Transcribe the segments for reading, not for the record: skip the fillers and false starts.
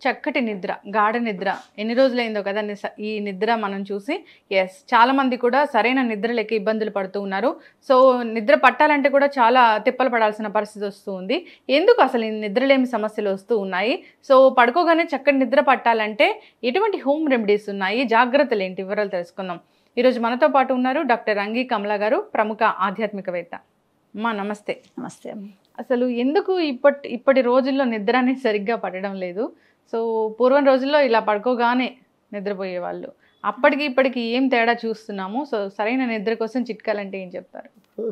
చక్కటి నిద్ర, గాఢ నిద్ర ఎన్ని రోజులైందో కదా ఈ నిద్ర మనం చూసి. చాలా మంది కూడా సరైన నిద్ర లేక ఇబ్బందులు పడుతూ ఉన్నారు. సో నిద్ర పట్టాలంటే కూడా చాలా తిప్పలు పడాల్సిన పరిస్థితి వస్తూ ఉంది. ఎందుకు అసలు ఈ నిద్రలేమి సమస్యలు వస్తూ ఉన్నాయి? సో పడుకోగానే చక్కటి నిద్ర పట్టాలంటే ఎటువంటి హోమ్ రెమెడీస్ ఉన్నాయి, జాగ్రత్తలు ఏంటి, వివరాలు తెలుసుకుందాం. ఈరోజు మనతో పాటు ఉన్నారు డాక్టర్ అంగీ కమల గారు, ప్రముఖ ఆధ్యాత్మికవేత్త. అమ్మా నమస్తే. నమస్తే. అసలు ఎందుకు ఇప్పటి రోజుల్లో నిద్ర అనేది సరిగ్గా పడడం లేదు? సో పూర్వం రోజుల్లో ఇలా పడుకోగానే నిద్రపోయేవాళ్ళు. అప్పటికి ఇప్పటికి ఏం తేడా చూస్తున్నాము? సో సరైన నిద్ర కోసం చిట్కాలంటే ఏం చెప్తారు?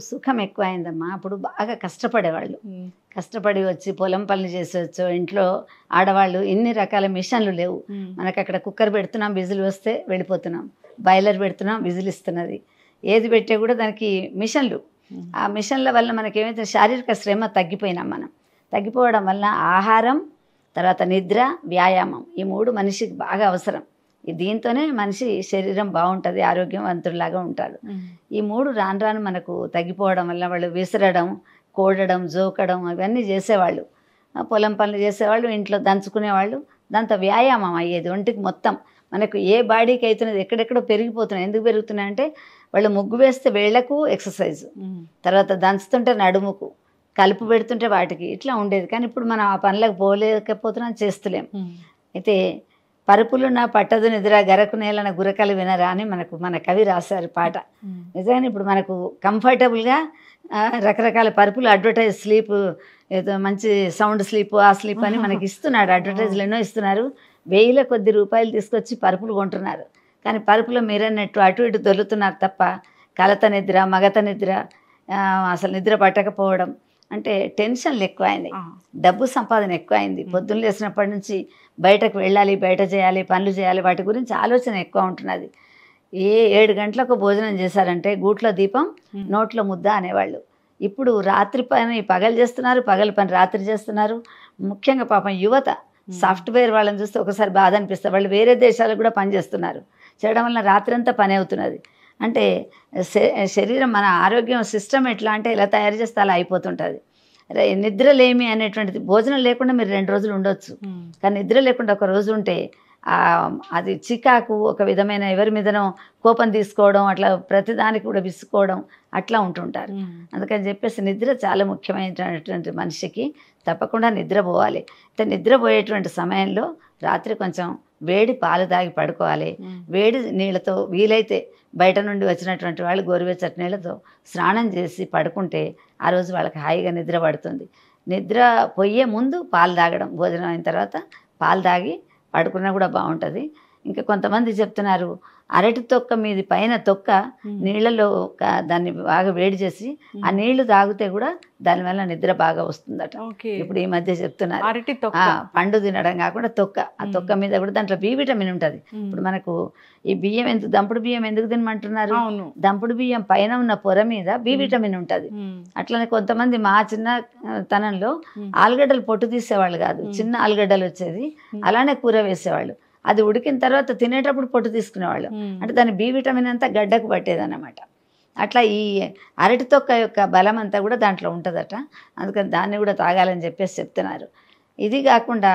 సుఖం ఎక్కువైందమ్మా. అప్పుడు బాగా కష్టపడేవాళ్ళు. కష్టపడి వచ్చి పొలం పనులు చేసి వచ్చో, ఇంట్లో ఆడవాళ్ళు ఇన్ని రకాల మిషన్లు లేవు. మనకు అక్కడ కుక్కర్ పెడుతున్నాం, విజిల్ వస్తే వెళ్ళిపోతున్నాం. బాయిలర్ పెడుతున్నాం, విజిల్ ఇస్తున్నది. ఏది పెట్టే కూడా దానికి మిషన్లు. ఆ మిషన్ల వల్ల మనకేమైతే శారీరక శ్రమ తగ్గిపోయినాం. మనం తగ్గిపోవడం వల్ల ఆహారం, తర్వాత నిద్ర, వ్యాయామం, ఈ మూడు మనిషికి బాగా అవసరం. దీంతోనే మనిషి శరీరం బాగుంటుంది, ఆరోగ్యవంతుడిలాగా ఉంటాడు. ఈ మూడు రాను రాను మనకు తగ్గిపోవడం వల్ల వాళ్ళు విసరడం, కోడడం, జోకడం అవన్నీ చేసేవాళ్ళు. పొలం పనులు చేసేవాళ్ళు, ఇంట్లో దంచుకునేవాళ్ళు. దాంతో వ్యాయామం అయ్యేది ఒంటికి మొత్తం. మనకు ఏ బాడీకి అవుతున్నది ఎక్కడెక్కడో పెరిగిపోతున్నాయి. ఎందుకు పెరుగుతున్నాయంటే వాళ్ళు ముగ్గు వేస్తే వేళ్లకు ఎక్సర్సైజ్, తర్వాత దంచుతుంటే నడుముకు, కలుపు పెడుతుంటే వాటికి, ఇట్లా ఉండేది. కానీ ఇప్పుడు మనం ఆ పనులకు పోలేకపోతున్నాం, చేస్తలేం. అయితే పరుపులున్న పట్టదు నిద్ర, గరకు నేలన గురకలు వినరా అని మన కవి రాశారు పాట. నిజంగానే ఇప్పుడు మనకు కంఫర్టబుల్గా రకరకాల పరుపులు, అడ్వర్టైజ్ స్లీప్, ఏదో మంచి సౌండ్ స్లీప్, ఆ స్లీప్ అని మనకి ఇస్తున్నాడు. అడ్వర్టైజ్లు ఎన్నో ఇస్తున్నారు. 1000 కొద్ది రూపాయలు తీసుకొచ్చి పరుపులు కొంటున్నారు. కానీ పరుపులో మీరన్నట్టు అటు ఇటు దొరుకుతున్నారు తప్ప కలత నిద్ర, మగత నిద్ర, అసలు నిద్ర పట్టకపోవడం, అంటే టెన్షన్లు ఎక్కువైంది, డబ్బు సంపాదన ఎక్కువైంది. పొద్దున్న లేసినప్పటి నుంచి బయటకు వెళ్ళాలి, బయట చేయాలి, పనులు చేయాలి, వాటి గురించి ఆలోచన ఎక్కువ ఉంటున్నది. 7 గంటలకు భోజనం చేశారంటే గూట్లో దీపం నోట్లో ముద్ద అనేవాళ్ళు. ఇప్పుడు రాత్రి పని పగలు చేస్తున్నారు, పగలు పని రాత్రి చేస్తున్నారు. ముఖ్యంగా పాపం యువత, సాఫ్ట్వేర్ వాళ్ళని చూస్తే ఒకసారి బాధ అనిపిస్తుంది. వాళ్ళు వేరే దేశాలకు కూడా పని చేస్తున్నారు. చేయడం వల్ల రాత్రి అంతా పని అవుతున్నది. అంటే శరీరం, మన ఆరోగ్యం సిస్టమ్ ఎట్లా అంటే ఇలా తయారు చేస్తే అలా అయిపోతుంటుంది. నిద్రలేమి అనేటువంటిది, భోజనం లేకుండా మీరు 2 రోజులు ఉండొచ్చు, కానీ నిద్ర లేకుండా ఒక రోజు ఉంటే అది చికాకు, ఒక విధమైన ఎవరి మీదనో కోపం తీసుకోవడం, అట్లా ప్రతిదానికి కూడా విసుకోవడం, అట్లా ఉంటుంటారు. అందుకని చెప్పేసి నిద్ర చాలా ముఖ్యమైనటువంటి మనిషికి తప్పకుండా నిద్రపోవాలి. అయితే నిద్రపోయేటువంటి సమయంలో రాత్రి కొంచెం వేడి పాలు తాగి పడుకోవాలి. వేడి నీళ్ళతో, వీలైతే బయట నుండి వచ్చినటువంటి వాళ్ళు గోరువెచ్చటి నీళ్ళతో స్నానం చేసి పడుకుంటే ఆ రోజు వాళ్ళకి హాయిగా నిద్ర పడుతుంది. నిద్ర పోయే ముందు పాలు తాగడం, భోజనం అయిన తర్వాత పాలు తాగి పడుకున్నా కూడా బాగుంటుంది. ఇంకా కొంతమంది చెప్తున్నారు, అరటి తొక్క మీది పైన తొక్క నీళ్ళలో దాన్ని బాగా వేడి చేసి ఆ నీళ్లు తాగితే కూడా దానివల్ల నిద్ర బాగా వస్తుందట. ఇప్పుడు ఈ మధ్య చెప్తున్నారు. పండు తినడం కాకుండా తొక్క, ఆ తొక్క మీద కూడా దాంట్లో బి విటమిన్ ఉంటుంది. ఇప్పుడు మనకు ఈ బియ్యం దంపుడు బియ్యం ఎందుకు తినమంటున్నారు? దంపుడు బియ్యం పైన ఉన్న పొర మీద బి విటమిన్ ఉంటుంది. అట్లనే కొంతమంది మా చిన్న తనంలో ఆలుగడ్డలు పొట్టు తీసేవాళ్ళు కాదు, చిన్న ఆలుగడ్డలు వచ్చేది, అలానే కూర వేసేవాళ్ళు. అది ఉడికిన తర్వాత తినేటప్పుడు పొట్టు తీసుకునేవాళ్ళు. అంటే దాని బి విటమిన్ అంతా గడ్డకు పట్టేదన్నమాట. అట్లా ఈ అరటి తొక్క యొక్క బలం అంతా కూడా దాంట్లో ఉంటుందట. అందుకని దాన్ని కూడా తాగాలని చెప్పేసి చెప్తున్నారు. ఇది కాకుండా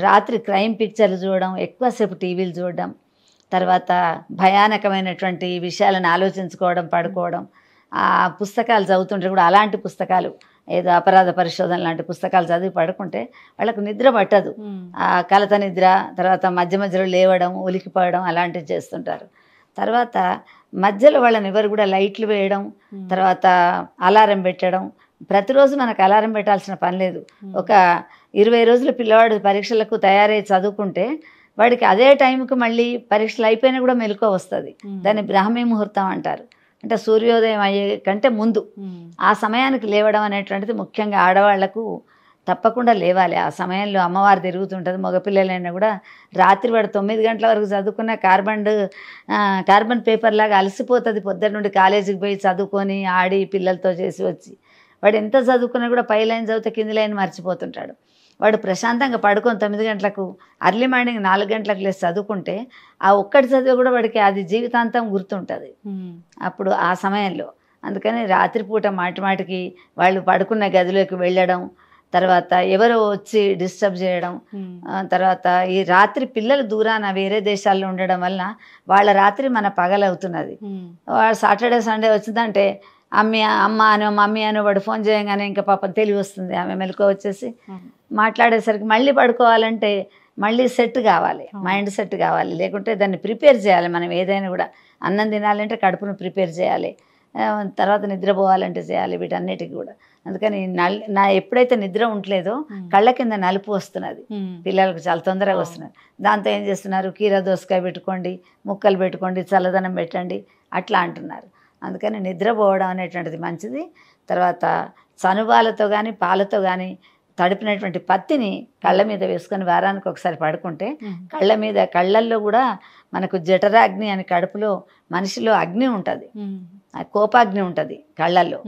రాత్రి క్రైమ్ పిక్చర్లు చూడడం, ఎక్కువసేపు టీవీలు చూడడం, తర్వాత భయానకమైనటువంటి విషయాలను ఆలోచించుకోవడం, పడుకోవడం, ఆ పుస్తకాలు చదువుతుంటే కూడా అలాంటి పుస్తకాలు, ఏదో అపరాధ పరిశోధన లాంటి పుస్తకాలు చదివి పడుకుంటే వాళ్ళకు నిద్ర పట్టదు. ఆ కలత నిద్ర, తర్వాత మధ్య మధ్యలో లేవడం, ఉలికిపోవడం అలాంటివి చేస్తుంటారు. తర్వాత మధ్యలో వాళ్ళని ఎవరు కూడా లైట్లు వేయడం, తర్వాత అలారం పెట్టడం. ప్రతిరోజు మనకు అలారం పెట్టాల్సిన పని లేదు. ఒక 20 రోజులు పిల్లవాడు పరీక్షలకు తయారై చదువుకుంటే వాడికి అదే టైంకి మళ్ళీ పరీక్షలు అయిపోయినా కూడా మెలకువ వస్తుంది. దాన్ని బ్రాహ్మీ ముహూర్తం అంటారు. అంటే సూర్యోదయం అయ్యే కంటే ముందు ఆ సమయానికి లేవడం అనేటువంటిది ముఖ్యంగా ఆడవాళ్లకు తప్పకుండా లేవాలి. ఆ సమయంలో అమ్మవారు తిరుగుతుంటుంది. మగపిల్లలైనా కూడా రాత్రి వాడు 9 గంటల వరకు చదువుకున్న కార్బన్ పేపర్ లాగా అలసిపోతుంది. పొద్దున్న నుండి కాలేజీకి పోయి చదువుకొని ఆడి పిల్లలతో చేసి వచ్చి వాడు ఎంత చదువుకున్నా కూడా పై లైన్ చదివితే కింది లైన్ మర్చిపోతుంటాడు. వాడు ప్రశాంతంగా పడుకొని 9 గంటలకు, అర్లీ మార్నింగ్ 4 గంటలకు లేసి చదువుకుంటే ఆ ఒక్కటి చదివి కూడా వాడికి అది జీవితాంతం గుర్తుంటుంది అప్పుడు ఆ సమయంలో. అందుకని రాత్రిపూట మాటిమాటికి వాళ్ళు పడుకున్న గదిలోకి వెళ్ళడం, తర్వాత ఎవరో వచ్చి డిస్టర్బ్ చేయడం, తర్వాత ఈ రాత్రి పిల్లలు దూరాన వేరే దేశాల్లో ఉండడం వలన వాళ్ళ రాత్రి మన పగలవుతున్నది. వాడు సాటర్డే సండే వచ్చిందంటే అమ్మ అనో మమ్మీ అనో వాడు ఫోన్ చేయగానే ఇంకా పాపం తెలివి వస్తుంది, ఆమె మెలకు వచ్చేసి మాట్లాడేసరికి మళ్ళీ పడుకోవాలంటే మళ్ళీ సెట్ కావాలి, మైండ్ సెట్ కావాలి, లేకుంటే దాన్ని ప్రిపేర్ చేయాలి. మనం ఏదైనా కూడా అన్నం తినాలంటే కడుపును ప్రిపేర్ చేయాలి, తర్వాత నిద్రపోవాలంటే చేయాలి, వీటన్నిటికి కూడా. అందుకని నా ఎప్పుడైతే నిద్ర ఉండలేదో కళ్ళ కింద నలుపు వస్తున్నది, పిల్లలకు చాలా తొందరగా వస్తున్నది. దాంతో ఏం చేస్తున్నారు, కీర దోసకాయ పెట్టుకోండి, ముక్కలు పెట్టుకోండి, చల్లదనం పెట్టండి అట్లా అంటున్నారు. అందుకని నిద్రపోవడం అనేటువంటిది మంచిది. తర్వాత చనుబాలతో కానీ పాలతో కానీ తడిపినటువంటి పత్తిని కళ్ళ మీద వేసుకొని వారానికి ఒకసారి పడుకుంటే కళ్ళల్లో కూడా మనకు జఠరాగ్ని అని, కడుపులో మనిషిలో అగ్ని ఉంటుంది, కోపాగ్ని ఉంటుంది, కళ్ళల్లో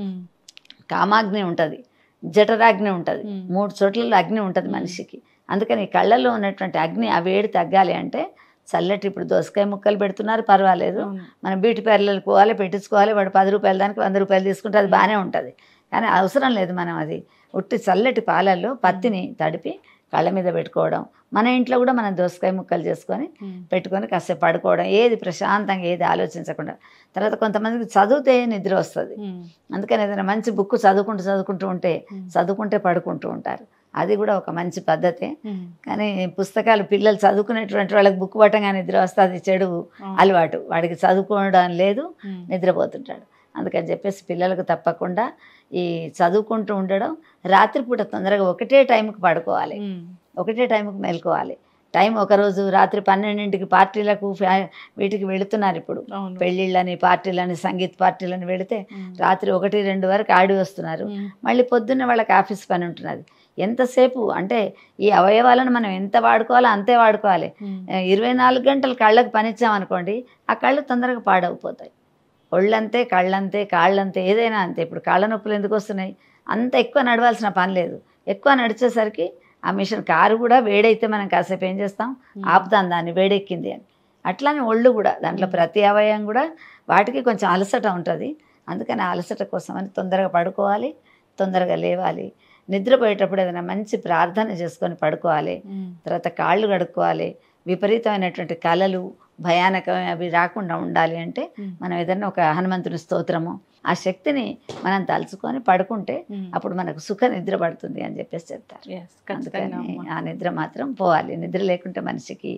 కామాగ్ని ఉంటుంది, జఠరాగ్ని ఉంటుంది, 3 చోట్లలో అగ్ని ఉంటుంది మనిషికి. అందుకని కళ్ళల్లో ఉన్నటువంటి అగ్ని ఆ వేడి తగ్గాలి అంటే చల్లటి, ఇప్పుడు దోసకాయ ముక్కలు పెడుతున్నారు పర్వాలేదు, మనం బ్యూటీ పార్లర్కి పోవాలి, పెట్టించుకోవాలి, వాడు 10 రూపాయల దానికి 100 రూపాయలు తీసుకుంటే అది బాగానే ఉంటుంది. కానీ అవసరం లేదు, మనం అది ఉట్టి చల్లటి పాలల్లో పత్తిని తడిపి కళ్ళ మీద పెట్టుకోవడం. మన ఇంట్లో కూడా మనం దోసకాయ ముక్కలు చేసుకొని పెట్టుకొని కాసేపు పడుకోవడం, ఏది ప్రశాంతంగా ఏది ఆలోచించకుండా. తర్వాత కొంతమందికి చదివితే నిద్ర వస్తుంది, అందుకని ఏదైనా మంచి బుక్ చదువుకుంటే పడుకుంటూ ఉంటారు, అది కూడా ఒక మంచి పద్ధతే. కానీ పుస్తకాలు పిల్లలు చదువుకునేటువంటి వాళ్ళకి బుక్ పట్టంగా నిద్ర వస్తుంది, చెడు అలవాటు, వాడికి చదువుకోవడం లేదు, నిద్రపోతుంటాడు. అందుకని చెప్పేసి పిల్లలకు తప్పకుండా ఈ చదువుకుంటూ ఉండడం, రాత్రిపూట తొందరగా ఒకటే టైంకి పడుకోవాలి, ఒకటే టైంకి మేల్కోవాలి. టైం ఒకరోజు రాత్రి 12ంటికి పార్టీలకు వీటికి వెళుతున్నారు, ఇప్పుడు పెళ్ళిళ్ళని పార్టీలని సంగీత్ పార్టీలని వెళితే రాత్రి 1-2 వరకు ఆడి వస్తున్నారు. మళ్ళీ పొద్దున్న వాళ్ళకి ఆఫీస్ పని ఉంటున్నది. ఎంతసేపు అంటే ఈ అవయవాలను మనం ఎంత వాడుకోవాలో అంతే వాడుకోవాలి. 24 గంటలు కళ్ళకు పనిచ్చామనుకోండి, ఆ కళ్ళు తొందరగా పాడైపోతాయి. ఒళ్ళంతే, కళ్ళంతే, కాళ్ళంతే, ఏదైనా అంతే. ఇప్పుడు కాళ్ళ నొప్పులు ఎందుకు వస్తున్నాయి, అంత ఎక్కువ నడవాల్సిన పని లేదు. ఎక్కువ నడిచేసరికి ఆ మిషన్, కారు కూడా వేడైతే మనం కాసేపు ఏం చేస్తాం, ఆపుతాం దాన్ని, వేడెక్కింది అని. అట్లానే ఒళ్ళు కూడా, దాంట్లో ప్రతి అవయవం కూడా వాటికి కొంచెం అలసట ఉంటుంది. అందుకని ఆ అలసట కోసం అని తొందరగా పడుకోవాలి, తొందరగా లేవాలి. నిద్రపోయేటప్పుడు ఏదైనా మంచి ప్రార్థన చేసుకొని పడుకోవాలి. తర్వాత కాళ్ళు కడుక్కోవాలి. విపరీతమైనటువంటి కలలు, భయానకమైన అవి రాకుండా ఉండాలి అంటే మనం ఏదైనా ఒక హనుమంతుని స్తోత్రము, ఆ శక్తిని మనం తలుచుకొని పడుకుంటే అప్పుడు మనకు సుఖ నిద్ర పడుతుంది అని చెప్పేసి చెప్తారు. అందుకని ఆ నిద్ర మాత్రం పోవాలి. నిద్ర లేకుంటే మనిషికి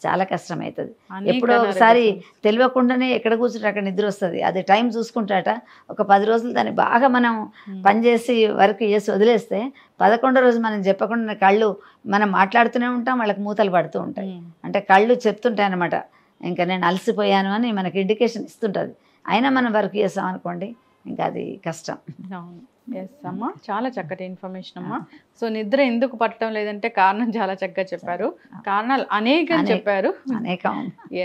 చాలా కష్టం అవుతుంది. ఎప్పుడో ఒకసారి తెలియకుండానే ఎక్కడ కూర్చుంటే అక్కడ నిద్ర వస్తుంది. అది టైం చూసుకుంటాట. ఒక 10 రోజులు దాన్ని బాగా మనం పనిచేసి వర్క్ చేసి వదిలేస్తే 11వ రోజు మనం చెప్పకుండా కళ్ళు, మనం మాట్లాడుతూనే ఉంటాం, వాళ్ళకి మూతలు పడుతూ ఉంటాయి. అంటే కళ్ళు చెప్తుంటాయి అన్నమాట, ఇంకా నేను అలసిపోయాను అని మనకి ఇండికేషన్ ఇస్తుంటుంది. అయినా మనం వర్క్ చేస్తాం అనుకోండి, ఇంకా అది కష్టం. ఎస్ అమ్మా, చాలా చక్కటి ఇన్ఫర్మేషన్ అమ్మా. సో నిద్ర ఎందుకు పట్టడం లేదంటే కారణం చాలా చక్కగా చెప్పారు, కారణాలు అనేకం చెప్పారు.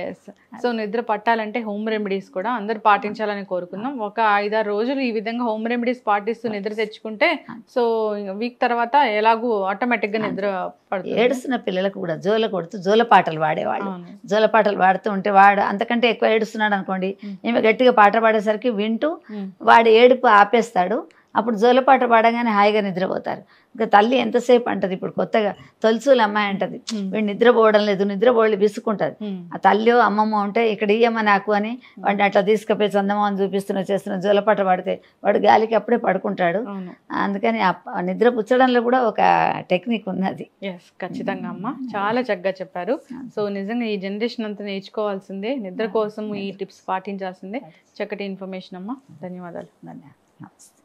ఎస్, సో నిద్ర పట్టాలంటే హోమ్ రెమెడీస్ కూడా అందరు పాటించాలని కోరుకుందాం. ఒక 5-6 రోజులు ఈ విధంగా హోమ్ రెమెడీస్ పాటిస్తూ నిద్ర తెచ్చుకుంటే సో వీక్ తర్వాత ఎలాగూ ఆటోమేటిక్గా నిద్ర పడుతుంది. ఏడుస్తున్న పిల్లలకు కూడా జోల కొడుతూ జోలపాటలు వాడేవాళ్ళు. జోలపాటలు వాడుతూ ఉంటే వాడు అంతకంటే ఎక్కువ ఏడుస్తున్నాడు అనుకోండి, ఈమె గట్టిగా పాట పాడేసరికి వింటూ వాడు ఏడుపు ఆపేస్తాడు. అప్పుడు జోలపాట పాడగానే హాయిగా నిద్రపోతారు. ఇంకా తల్లి ఎంతసేపు అంటది, ఇప్పుడు కొత్తగా తొలుసులు అమ్మాయి అంటది, వీడు నిద్రపోవడం లేదు, నిద్రపోవడం విసుక్కుంటుంది. ఆ తల్లి అమ్మమ్మ ఉంటే ఇక్కడ ఇయ్యమ్మ నాకు అని వాడిని అట్లా తీసుకుపోయి చందమామని చేస్తున్న జోలపాట పాడితే వాడు గాలికి అప్పుడే పడుకుంటాడు. అందుకని ఆ నిద్ర పుచ్చడంలో కూడా ఒక టెక్నిక్ ఉన్నది. ఎస్, ఖచ్చితంగా అమ్మ, చాలా చక్కగా చెప్పారు. సో నిజంగా ఈ జనరేషన్ అంతా నేర్చుకోవాల్సిందే, నిద్ర కోసం ఈ టిప్స్ పాటించాల్సిందే. చక్కటి ఇన్ఫర్మేషన్ అమ్మ, ధన్యవాదాలు. ధన్యవాదాలు.